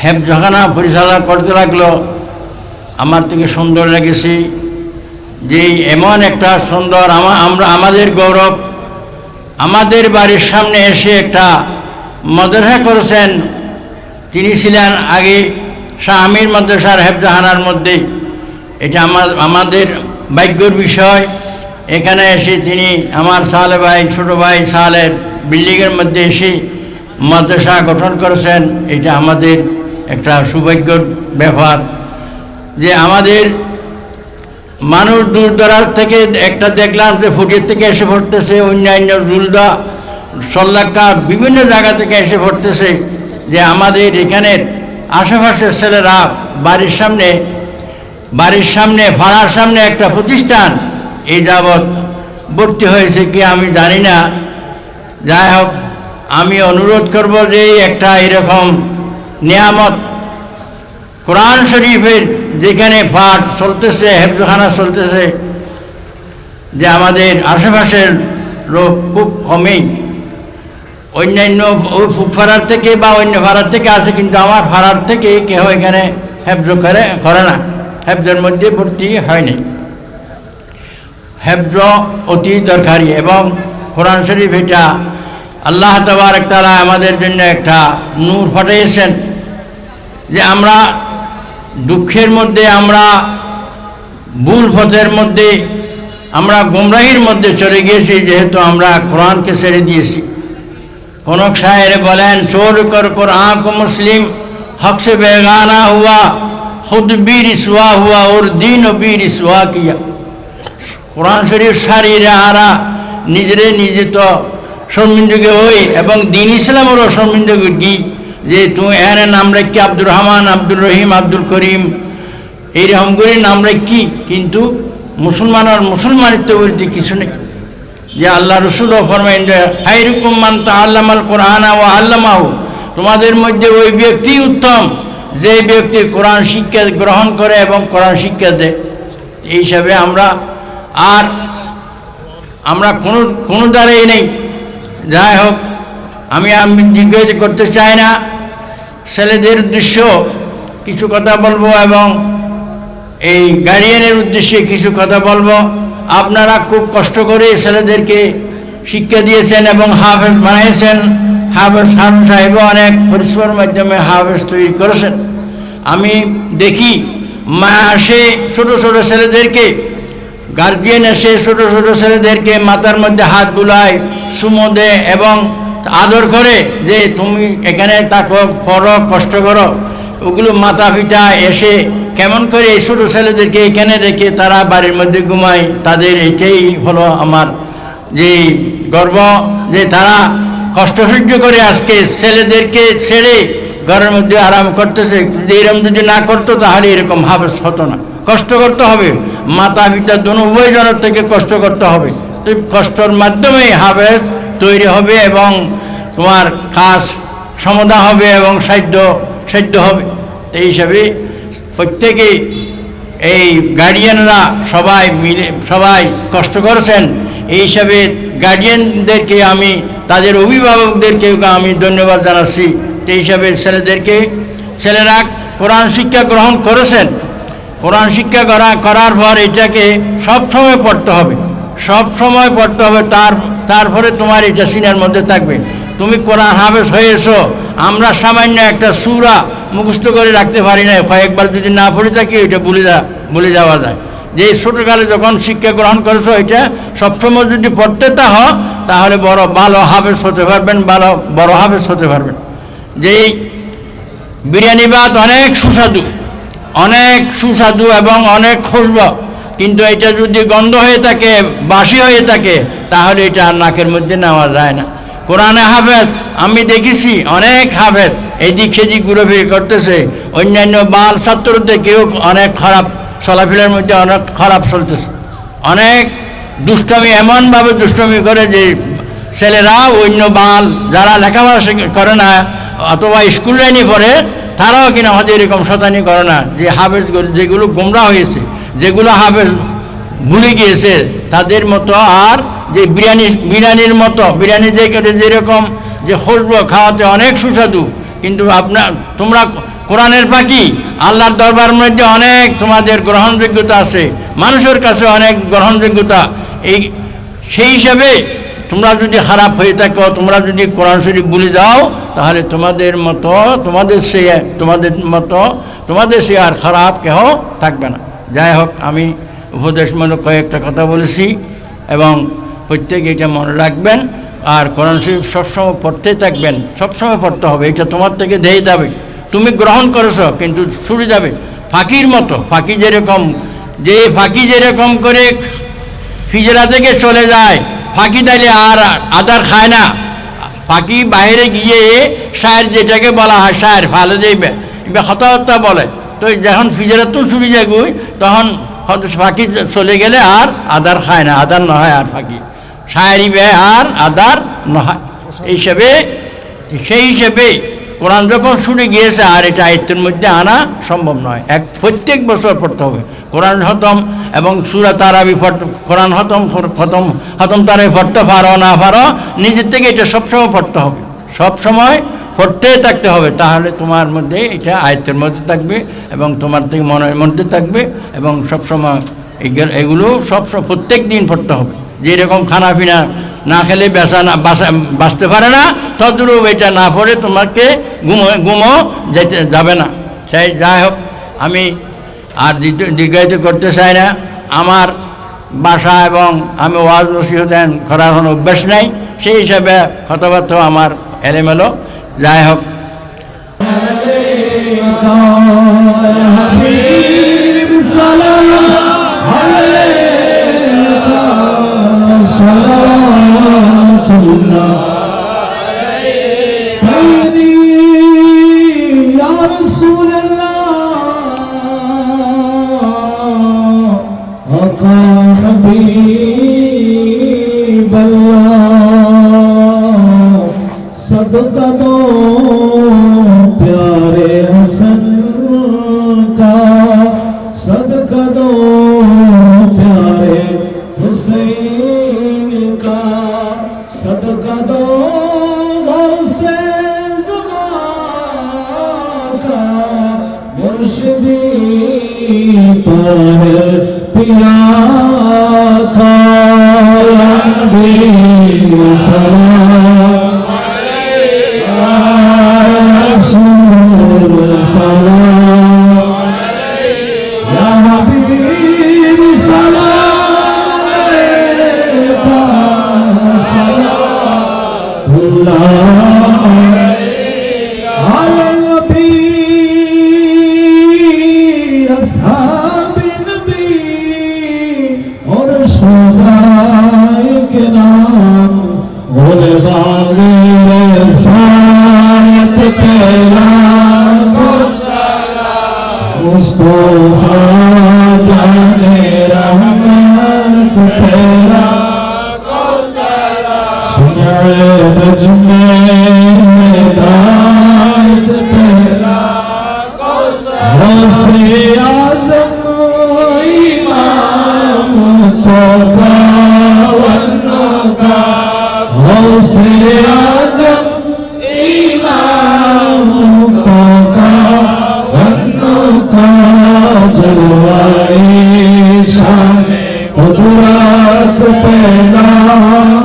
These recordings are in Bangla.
হেফজখানা পরিচালনা করতে লাগলো। আমার থেকে সুন্দর লেগেছে যে এমন একটা সুন্দর আমাদের গৌরব, আমাদের বাড়ির সামনে এসে একটা মাদ্রাসা করেছেন। তিনি ছিলেন আগে শাহ আমির মাদ্রাসার হেফজখানার মধ্যে। এটা আমাদের ভাগ্যের বিষয়। এখানে এসে তিনি আমার সালে ভাই, ছোটো ভাই সালের বিল্ডিংয়ের মধ্যে এসে মাদ্রাসা গঠন করেছেন। এটা আমাদের একটা সৌভাগ্যের ব্যাপার যে আমাদের মানুষ দূর দরাজ থেকে একটা দেখলাম যে ফুটির থেকে এসে পড়তেছে, অন্যান্য রুলদা সল্লাক্কা বিভিন্ন জায়গা থেকে এসে পড়তেছে। যে আমাদের এখানের আশেপাশের ছেলেরা বাড়ির সামনে ফাড়ার সামনে একটা প্রতিষ্ঠান এই যাবৎ ভর্তি হয়েছে কি আমি জানি না। যাই হোক, আমি অনুরোধ করব যে একটা এরকম নিয়ামত কোরআন শরীফের যেখানে পাঠ চলতেছে, হেফজখানা চলতেছে, যে আমাদের আশেপাশের লোক খুব কমেই, অন্যান্য ওই ফাড়ার থেকে বা অন্য ফাড়ার থেকে আসে, কিন্তু আমার ফাড়ার থেকে কেউ এখানে হেফজ করে না, হেফজের মধ্যে ভর্তি হয়নি। হেফজ অতি দরকারি এবং কোরআন শরীফ এটা আল্লাহ তাবারক তাআলা আমাদের জন্য একটা নূর পাঠিয়েছেন। যে আমরা দুঃখের মধ্যে, আমরা ভুল পথের মধ্যে, আমরা গুমরাহির মধ্যে চলে গিয়েছি, যেহেতু আমরা কোরআনকে ছেড়ে দিয়েছি। কোন শায়েরে বলেন, চোর কর কোরআন কো মুসলিম হক সে বেগানা হুয়া, খুদ বি রিসওয়া হুয়া और दीन भी रिसवा किया। কোরআন শরীফ সারিয়ে আরা নিজে তো শর্মিন্দগি হই এবং দিন ইসলামেরও শর্মিন্দগি কি, যে তুমি এর নাম রাখি আব্দুর রহমান, আব্দুর রহিম, আব্দুল করিম, এইরকম করে নাম রাখি, কিন্তু মুসলমানিত্ব বলতে কিছু নেই। যে আল্লাহ রসুলও ফরমাইন যে খায়রুকুম মান তাআল্লামাল কোরআনা ওয়া আল্লামাহু, তোমাদের মধ্যে ওই ব্যক্তি উত্তম যে ব্যক্তি কোরআন শিক্ষা গ্রহণ করে এবং কোরআন শিক্ষা দেয়। এই হিসাবে আমরা কোনো দ্বারাই নেই। যাই হোক, আমি জিজ্ঞাসা করতে চাই না, ছেলেদের উদ্দেশ্য কিছু কথা বলবো এবং এই গার্ডিয়ানের উদ্দেশ্যে কিছু কথা বলবো। আপনারা খুব কষ্ট করে ছেলেদেরকে শিক্ষা দিয়েছেন এবং হাফেজ বানিয়েছেন। হাফেজ হারুন সাহেবও অনেক পরিশ্রমের মাধ্যমে হাফেজ তৈরি করেছেন। আমি দেখি মা আসে ছোটো ছোটো ছেলেদেরকে, গার্জিয়ান এসে ছোটো ছোটো ছেলেদেরকে মাথার মধ্যে হাত বুলায়, চুমো দেয় এবং আদর করে যে তুমি এখানে থাকো, পড়ো, কষ্ট করো। ওগুলো মাথা পিতা এসে কেমন করে এই ছোটো ছেলেদেরকে এখানে রেখে তারা বাড়ির মধ্যে ঘুমায়। তাদের এটাই হলো আমার যে গর্ব, যে তারা কষ্ট সহ্য করে আজকে ছেলেদেরকে ছেড়ে ঘরের মধ্যে আরাম করতেছে। যদি এরকম যদি না করতো তাহলে এরকম হাফেজ হতো না। কষ্ট করতে হবে, মাতা পিতা দুনো উভয়জনের থেকে কষ্ট করতে হবে। তো কষ্টর মাধ্যমেই হাফেজ তৈরি হবে এবং তোমার কাজ সমাধা হবে এবং সাধ্য হবে। এই হিসাবে প্রত্যেকেই এই গার্ডিয়ানরা সবাই কষ্ট করেছেন। এই হিসাবে গার্ডিয়ানদেরকে আমি, তাদের অভিভাবকদেরকেও আমি ধন্যবাদ জানাচ্ছি। এই হিসাবে ছেলেরা কোরআন শিক্ষা গ্রহণ করেছেন। কোরআন শিক্ষা করার পর এটাকে সবসময় পড়তে হবে, তারপরে তোমার এটা সিনার মধ্যে থাকবে। তুমি কোরআন হাফেজ হয়েছো, আমরা সামান্য একটা সূরা মুখস্থ করে রাখতে পারি না, কয়েকবার যদি না পড়ে থাকি এটা ভুলে যাওয়া যায়। যে ছোটোকালে যখন শিক্ষা গ্রহণ করেছো এটা সবসময় যদি পড়তে তাহলে ভালো হাফেজ হতে পারবেন, বড় হাফেজ হতে পারবেন। যেই বিরিয়ানি ভাত অনেক সুস্বাদু এবং অনেক খুশবু, কিন্তু এটা যদি গন্ধ হয়ে থাকে, বাসি হয়ে থাকে, তাহলে এটা নাকের মধ্যে নেওয়া যায় না। কোরআনে হাফেজ আমি দেখেছি, অনেক হাফেজ এদিক সেদিক ঘুরেফিরে করতেছে, অন্যান্য বাল ছাত্রদের কেউ অনেক খারাপ চলাফেরার মধ্যে অনেক খারাপ চলতেছে, অনেক দুষ্টমি, এমনভাবে দুষ্টমি করে যে ছেলেরা অন্য বাল যারা লেখাপড়া করে না অথবা স্কুল লাইনে পড়ে তারাও কিনা হয়তো এরকম শতানি করে না। যে হাফেজ যেগুলো গোমরা হয়েছে, যেগুলো হাফেজ ভুলে গিয়েছে, তাদের মতো আর যে বিরিয়ানির মতো, বিরিয়ানি যেরকম যে খুশবু খাওয়াতে অনেক সুস্বাদু, কিন্তু তোমরা কোরআনের পাখি, আল্লাহর দরবার মধ্যে অনেক তোমাদের গ্রহণযোগ্যতা আছে, মানুষের কাছে অনেক গ্রহণযোগ্যতা। সেই হিসাবে তোমরা যদি খারাপ হয়ে থাকো, তোমরা যদি কোরআন শরীফ ভুলে যাও, তাহলে তোমাদের সে আর খারাপ কেহ থাকবে না। যাই হোক, আমি উপদেশমূলক কয়েকটা কথা বলেছি এবং প্রত্যেকে এটা মনে রাখবেন। আর কোরআন শরীফ সবসময় পড়তে থাকবেন, সবসময় পড়তে হবে। এটা তোমার থেকে দেয় যাবে, তুমি গ্রহণ করেছ কিন্তু ছুটে যাবে ফাঁকির মতো। ফাঁকি যেরকম করে ফিজরা থেকে চলে যায়, ফাঁকি দিলে আর আদার খায় না। ফাঁকি বাইরে গিয়ে শায়ের, যেটাকে বলা হয় শায়ের, ফালে যাইবে হতা বলে। তো যখন ফিজরাতুন ছুটে যায় তখন ফাঁকি চলে গেলে আর আদার খায় না, আদার নহয় আর ফাঁকি শায়েরি বে আর আদার নহয়। সেই হিসেবে কোরআন যখন ছুটে গিয়েছে আর এটা আয়ত্তের মধ্যে আনা সম্ভব নয়। প্রত্যেক বছর পড়তে হবে কোরআন খতম এবং সূরা তারাবি কোরআন খতম তারাবি পড়তে পারো না পারো, নিজের থেকে এটা সবসময় পড়তে হবে, সবসময় পড়তে থাকতে হবে। তাহলে তোমার মধ্যে এটা আয়ত্তের মধ্যে থাকবে এবং তোমার থেকে মনের মধ্যে থাকবে এবং সবসময় এগুলো প্রত্যেক দিন পড়তে হবে। যেরকম খানা পিনা না খেলে বাঁচতে পারে না, তদ্রূপ এটা না পড়ে তোমাকে ঘুমও যাবে না। যাই হোক, আমি আর দীর্ঘায়িত করতে চাই না। আমার বাসা এবং আমি ওয়াজ নসিহত করার কোনো অভ্যাস নাই, সেই হিসাবে কথাবার্তা আমার এলোমেলো। যাই হোক, सदका दो प्यारे हसन का, सदका दो प्यारे हुसैन का, सदका दो गौसे ज़मान का, मुर्शिदी ताहिर पिया का, या नबी सलाम मुस्तफा जाने रहमत तेरा सुनाए बजने हिदायत तेरा गौसे आज़म इमाम तो गावन्नो का, गौसे आज़म इमाम तो जलवाए शाने कुदरत पैदा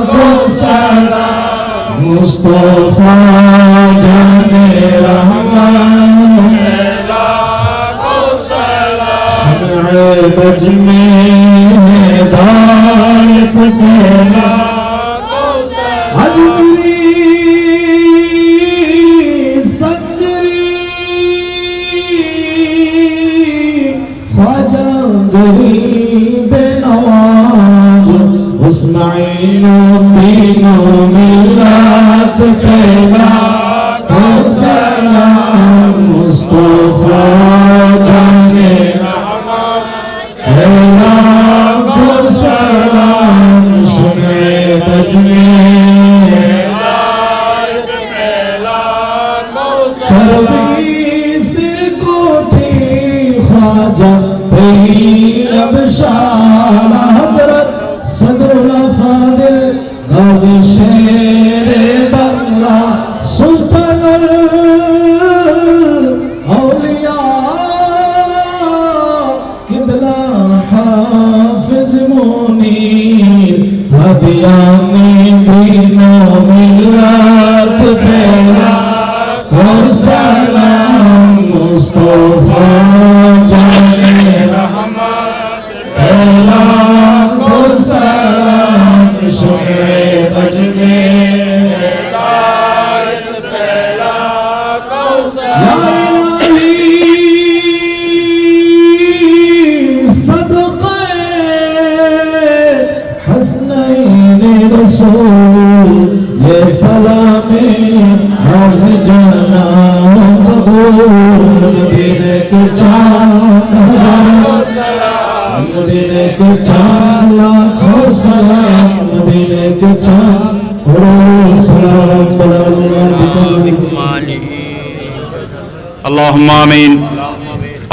को सारा, मुस्तफा जाने रहमान पैदा को सारा, शम्ए बज में हिदायत पैदा को सारा, अजमरी गरीब नवाज उस्माइनो तीनों मिल्लत पैदा को सलाम, मुस्तफा जाने रहमत पैदा को सलाम, शम्ए बज में हिदायत पैदा को सलाम, सिर कोठी ख्वाजा अब शाला हजरत सदरुल फादिल गाज़ी शेर बंगला सुल्तानुल সালাম মুস্তাফা জানে রহমত লাখো সালাম শোয়েব বজনে ये सलामे आज जाना कबूल मदीने के चांद मदीने के चांद लाखों सलाम मदीने के चांद सलाम اللهم آمين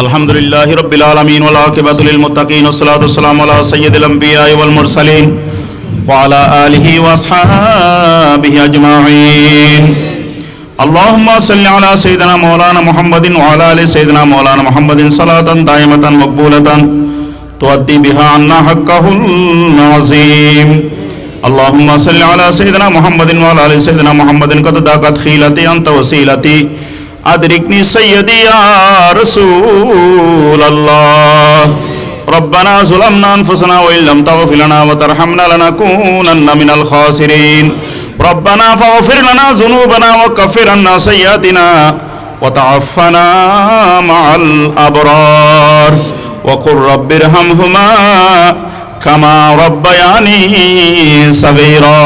الحمد لله رب العالمين والعاقبة للمتقين والصلاة والسلام على سيد الأنبياء والمرسلين وعلى آله وأصحابه أجمعين اللهم صل على سيدنا مولانا محمد وعلى آل سيدنا مولانا محمد صلاة دائمة مقبولة تؤدي بها عنا حقه العظيم اللهم صل على سيدنا محمد وعلى آل سيدنا محمد قد ضاقت خيلتي أنت وسيلتي أدركني سيدي يا رسول الله ربنا ظلمنا أنفسنا وإن لم تغفر لنا وترحمنا لنكونن من الخاسرين ربنا فاغفر لنا ذنوبنا وكفر عنا سيئاتنا وتعفنا مع الأبرار وقل رب ارحمهما كما ربياني صغيرا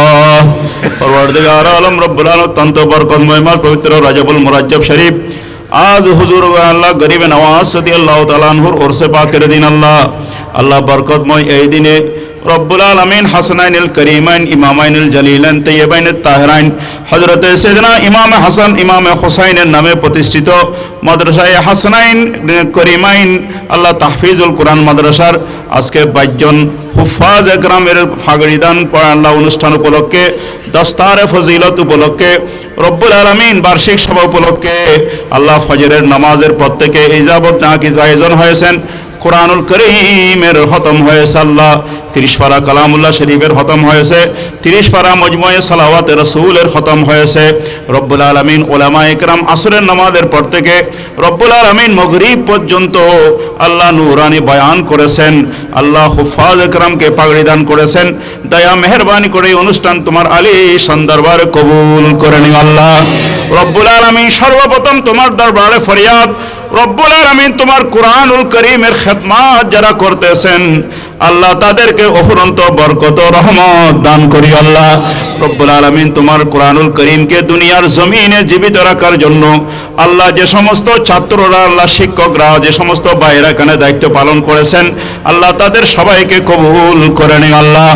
পরওয়ারদিগার আলম রব্বুল আলামিন অত্যন্ত বরকতময় মাস পবিত্র রজবুল মুরাজ্জব শরীফ আজ হুজুর আল্লাহ গরিবে নওয়াজ রাদিয়াল্লাহু তাআলা আনহুর উরসে পাকের দিন আল্লাহ বরকতময় এই দিনে রব্বুল আলামিন হাসানাইনুল করিমাইন ইমামাইনুল জালিলাইন তাইয়্যিবাইনুত তাহিরাইন হযরতে সাইয়েদনা ইমাম হাসান ইমাম হুসাইনের নামে প্রতিষ্ঠিত মাদ্রাসায়ে হাসানাইন করিমাইন আল্লাহ তাহফিজুল কোরআন মাদ্রাসার আজকে 22 জন হুফাজ একরামের ফাগড়ি দান আল্লাহ অনুষ্ঠান উপলক্ষে দস্তারে ফজিলত উপলক্ষে রব্বুল আলামিন বার্ষিক সভা উপলক্ষে আল্লাহ ফজরের নামাজের পর থেকে এই যাবত যা কিছু আয়োজন হয়েছেন কোরআনুল করিমের খতম হয়েছে আল্লাহ 30 পারা কালামুল্লাহ শরীফের খতম হয়েছে 30 পারা মজমুয়ে সালাওয়াত রাসূলের খতম হয়েছে রব্বুল আলামিন উলামায়ে ইকরাম আসরের নামাজের পর থেকে রব্বুল আলামিন মাগরিব পর্যন্ত আল্লাহ নূরানি বয়ান করেছেন আল্লাহ হুফাজ ইকরামকে পাগড়ি দান করেছেন দয়া মেহেরবানি করে এই অনুষ্ঠান তোমার আলিশান দরবারে কবুল করে নিও আল্লাহ রব্বুল আলামিন সর্বপ্রথম তোমার দরবারে ফরিয়াদ রব্বুল আলামিন তোমার কোরআনুল করিমের খিদমত যারা করতেছেন আল্লাহ তাদেরকে অফুরন্ত বরকত ও রহমত দান করি আল্লাহ রব্বুল আলামিন তোমার কোরআনুল করিমকে দুনিয়ার জমিনে জীবিত রাখার জন্য আল্লাহ যে সমস্ত ছাত্ররা আল্লাহ শিক্ষকরা যে সমস্ত ভাইরা এখানে দায়িত্ব পালন করেছেন আল্লাহ তাদের সবাইকে কবুল করে নিন আল্লাহ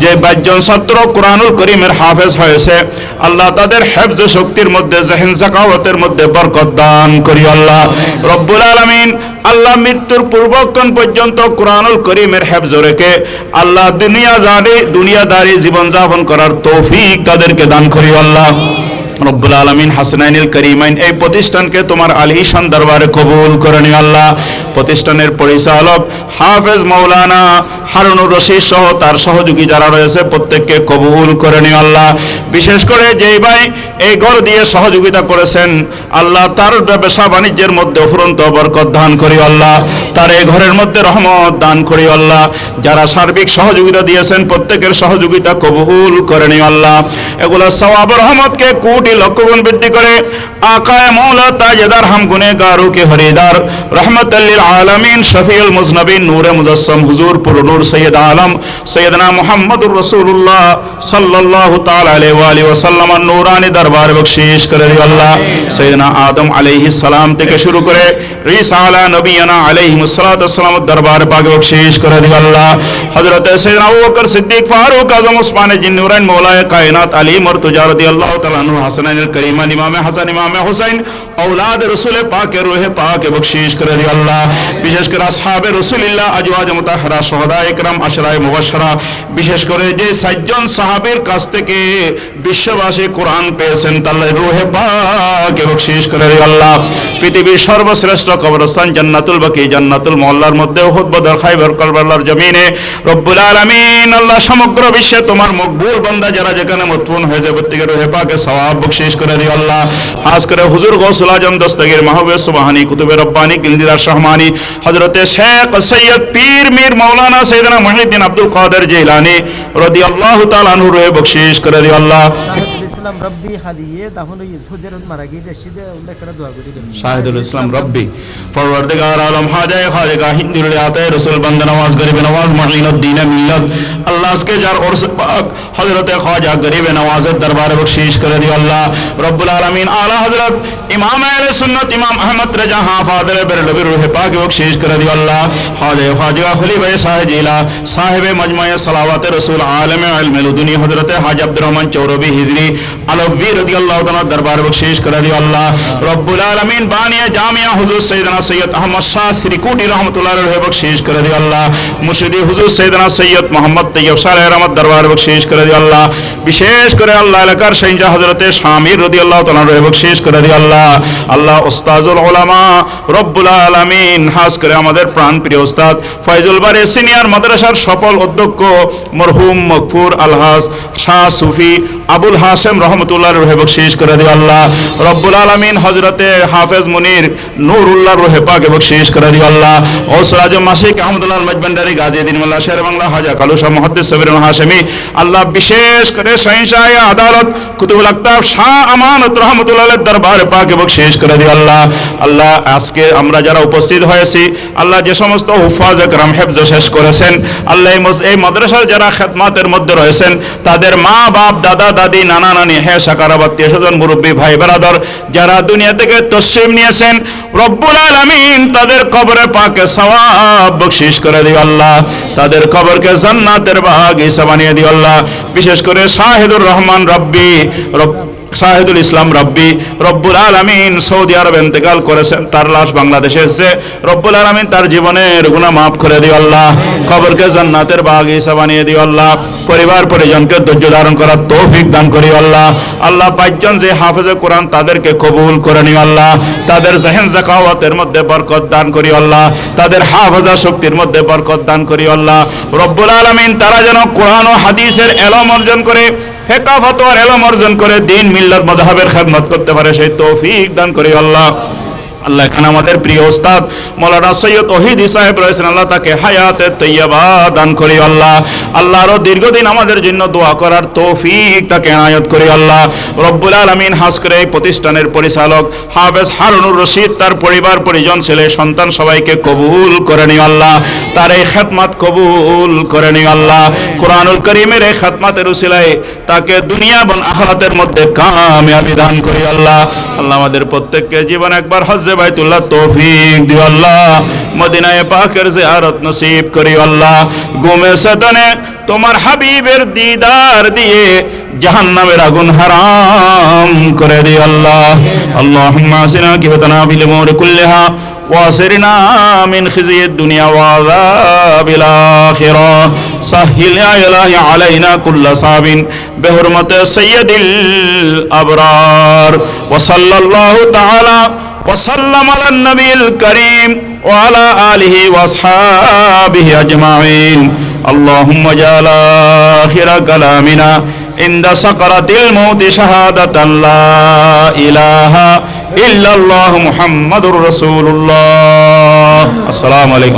যে 22 জন ছাত্র কোরআনুল করিমের হাফেজ হয়েছে আল্লাহ তাদের হিফজ শক্তির মধ্যে জেহেন যাকাওয়াতের মধ্যে বরকত দান করি আল্লাহ রব্বুল আলামিন আল্লাহ মৃত্যুর পূর্বক্ষণ পর্যন্ত কোরআনুল করিমের হিফজ রেখে আল্লাহ দুনিয়াদারি জীবন যাপন করার তৌফিক তাদেরকে দান করি আল্লাহ রব্বুল আলামিন হাসানাইনুল করিমাইন এই প্রতিষ্ঠানকে তোমার আলিশান দরবারে কবুল করে নিও আল্লাহ প্রতিষ্ঠানের পরিচালক হাফেজ মাওলানা হারুনুর রশিদ সহ তার সহযোগী যারা রয়েছে প্রত্যেককে কবুল করে নিও আল্লাহ বিশেষ করে যেই ভাই এই ঘর দিয়ে সহযোগিতা করেছেন আল্লাহ তার ব্যবসা বাণিজ্যের মধ্যে অফুরন্ত বরকত দান করি আল্লাহ তার এই ঘরের মধ্যে রহমত দান করি আল্লাহ যারা সার্বিক সহযোগিতা দিয়েছেন প্রত্যেকের সহযোগিতা কবুল করে নিও আল্লাহ এগুলা সওয়াব রহমতকে কোটি লক্ষ গুণ বৃদ্ধি করে আকায়ে মৌলা তাজদার হাম গুনেগারো কে হরিদার রহমাতাল লিল আলামিন শফিউল মুজনবিন নূরে মুজাসসাম হুজুর পুর নূর সৈয়দ আলম সৈয়দনা মুহাম্মদুর রাসূলুল্লাহ সাল্লাল্লাহু তাআলা আলাইহি ওয়া আলিহি ওয়াসাল্লাম নূরানি দরবার বখশিশ করে দিও আল্লাহ সৈয়দনা আদম আলাইহিস সালাম থেকে শুরু করে ঈসা আলা নবিয়ানা আলাইহিস সালাতু ওয়াস সালাম দরবার পাক বখশিশ করে দিও আল্লাহ হযরত সৈয়দনা আবু বকর সিদ্দিক ফারুক আযম উসমান জিন নূরান মাওলায়ে কায়নাত আলী মুরতজা রাদিয়াল্লাহু তাআলা আনহু হাসানাইনুল করিমান ইমাম হাসান ইমাম হুসাইন औलाद रसूल पाक रूह पाक बख्शिश कर दिया अल्लाह विशेष कर আসহাবে রাসূলুল্লাহ আজওয়াজ মুতাহহারা শুহাদা ইকরাম আশরায়ে মুবাশশারা বিশেষ করে যে 7 জন সাহাবীর কাছ থেকে বিশ্ববাসী কোরআন পেয়েছেন তাআলা রূহে পাক বখ্শিশ করে দিও আল্লাহ পৃথিবীর সর্বশ্রেষ্ঠ কবরস্থান জান্নাতুল বাকি জান্নাতুল মুআল্লার মধ্যে উহুদ বদর খায়বার কারবালার জমিনে রব্বুল আলামিন আল্লাহ সমগ্র বিশ্বে তোমার মকবুল বান্দা যারা যেখানে মদফুন হয়ে যাবে প্রত্যেকের রূহে পাকে সওয়াব বখশিশ করে দিও আল্লাহ। খাস করে হুজুর গৌসুল আজম দস্তগীর মাহবুব সুবহানী কুতুবে রব্বানী কিলদিদার শাহমানি হযরতে শেখ সৈয়দ পীর মীর মাওলানা সাইয়েদনা মুহিউদ্দিন আব্দুল কাদের জিলানী রাদিয়াল্লাহু তাআলা আনহু রূহে বখশিশ করে দিও আল্লাহ। শাহিদুল ইসলাম রব্বি হাদিয়ে দাফন হয়ে সৌদি আরব মারা গিয়ে দেশে উল্লেখ করে দোয়া করি শাহিদুল ইসলাম রব্বি পরওয়ারদিগার আলম হাজায়ে খাজা হিন্দুল আতে রাসূল বান্দা নওয়াজ গরিব নওয়াজ মুঈনুদ্দিন মিল্লাত আল্লাহ আজকে যার ওরস পাক হযরতে খাজা গরিব নওয়াজের দরবারে বখশিশ করে দিও আল্লাহ রব্বুল আলামিন। আলা হযরত ইমাম আহলে সুন্নাত ইমাম আহমদ রেজা হাফাজে বেরলবির রূহে পাক বখশিশ করে দিও আল্লাহ। হাজে খাজা খলিফা সাহেজিলা সাহেবে মজমায়ে সালাওয়াতে রাসূল আলেমে ইলমে লুদুনি হযরতে হাজী আব্দুর রহমান চৌরবি হিজরি আলভী রাদিয়াল্লাহু তাআলা দরবারে বখশিশ করে দিও আল্লাহ রব্বুল আলামিন। বানিয়ে জামিয়া হুজুর সৈয়দনা সৈয়দ আহমদ শাহ শ্রীকুটি রহমাতুল্লাহ আলাইহি বখশিশ করে দিও আল্লাহ। মুর্শিদি হুজুর সৈয়দনা সৈয়দ মোহাম্মদ তৈয়ব সালেহ রহমত দরবারে বখশিশ করে দিও আল্লাহ। বিশেষ করে আল্লাহ এলাকার শাইনজা হযরতে শামির রাদিয়াল্লাহু তাআলা আনহু বখশিশ করে দিও আল্লাহ। আল্লাহ উস্তাজুল উলামা রব্বুল আলামিন খাস করে আমাদের প্রাণপ্রিয় উস্তাদ ফয়জুল বারী সিনিয়র মাদ্রাসার সফল অধ্যক্ষ মরহুম মগফুর আলহাস শাহ সুফি আবুল হাসেম রহমতুল্লাহ রূহে বখশিশ করে দিও আল্লাহ রব্বুল আলামিন। হযরতে হাফেজ মুনির নূরুল্লাহ রূহে পাক বখশিশ করে দিও আল্লাহ। গৌসুল আজম মাসিক আহমদুল্লাহ মজবন্দারি গাজী দিন মোল্লা শের বাংলা হাজা কালুশা মুহাদ্দিস সাবিরুল হাশেমি আল্লাহ বিশেষ করে শাহিনশাহ আদালত কুতুবুল আকতাব শাহ আমানত রহমতুল্লাহ আলাইহির দরবারে পাক বখশিশ করে দিও আল্লাহ। আল্লাহ আজকে আমরা যারা উপস্থিত হয়েছি আল্লাহ যে সমস্ত হুফাজ একরাম হেফজ শেষ করেছেন আল্লাহ এই মাদ্রাসার যারা খেদমাতের মধ্যে রয়েছেন তাদের মা বাপ দাদা দাদি নানা নানি হে সাকারাবাদ স্বজন মুরব্বী ভাই বেরাদর যারা দুনিয়া থেকে তশরিফ নিয়েছেন রব্বুল আলামিন তাদের কবরে পাকে সওয়াব বখশিশ করে দিও আল্লাহ। তাদের কবরকে জান্নাতের বাগিচা বানিয়ে দিও আল্লাহ। বিশেষ করে শাহিদুর রহমান রব্বি শাহিদুল ইসলাম রব্বি রব্বুল আলামিন সৌদি আরব ইন্তেকাল করেছেন তার লাশ বাংলাদেশে এসেছে রব্বুল আলামিন তার জীবনের গুনাহ মাফ করে দিও আল্লাহ। কবরকে জান্নাতের বাগিচা বানিয়ে দিও আল্লাহ। পরিবার পরিজনকে ধৈর্য ধারণ করার তৌফিক দান করিও আল্লাহ। আল্লাহ পাঁচজন যে হাফেজে কোরআন তাদেরকে কবুল করে নিও আল্লাহ। তাদের জেহেন যাকাওয়াতের মধ্যে বরকত দান করিও আল্লাহ। তাদের হাফেজা শক্তির মধ্যে বরকত দান করিও আল্লাহ রব্বুল আলামিন। তারা যেন কোরআন ও হাদিসের ইলম অর্জন করে ফিকহ ফতোয়ার ইলম অর্জন করে দ্বীন মিল্লাত মাযহাবের খিদমত করতে পারে সেই তৌফিক দান করিও আল্লাহ। আল্লাহ এখানে আমাদের প্রিয় উস্তাদ মাওলানা সৈয়দ ওহিদ সাহেব রয়েছেন আল্লাহ তাকে হায়াতে তৈয়বা দান করি আল্লাহ। আল্লাহ আরো দীর্ঘদিন আমাদের জন্য দোয়া করার তৌফিক তাকে এনায়েত করি আল্লাহ রব্বুল আলামিন। খাস করে এই প্রতিষ্ঠানের পরিচালক হাফেজ হারুনুর রশিদ তার পরিবার পরিজন ছেলে সন্তান সবাইকে কবুল করে নিও আল্লাহ। তার এই খেদমত কবুল করে নিও আল্লাহ। কোরআনুল কারীমের এই খেদমতের উসিলায় তাকে দুনিয়া এবং আখিরাতের মধ্যে কামিয়াবি দান করি আল্লাহ। আল্লাহ আমাদের প্রত্যেককে জীবন একবার হজ্জে বাইতুল্লাহ তৌফিক দিও আল্লাহ। মদিনায়ে পাকের জিয়ারত নসিব করিও আল্লাহ। গুমে সদনে তোমার হাবিবের দিদার দিয়ে জাহান্নামের আগুন হারাম করে দিও আল্লাহ। আল্লাহুম্মা আসিনা কিবাতানা ফিল উমুরি কুল্লিহা واسرنا من خزي الدنيا وعذاب الآخرة سهل يا إلهي علينا كل صعب بحرمة سيد الأبرار وصلى الله تعالى وسلم على النبي الكريم وعلى آله وأصحابه أجمعين اللهم اجعل آخر كلامنا عند سكرة الموت شهادة لا إله إلا الله محمد رسول الله السلام عليكم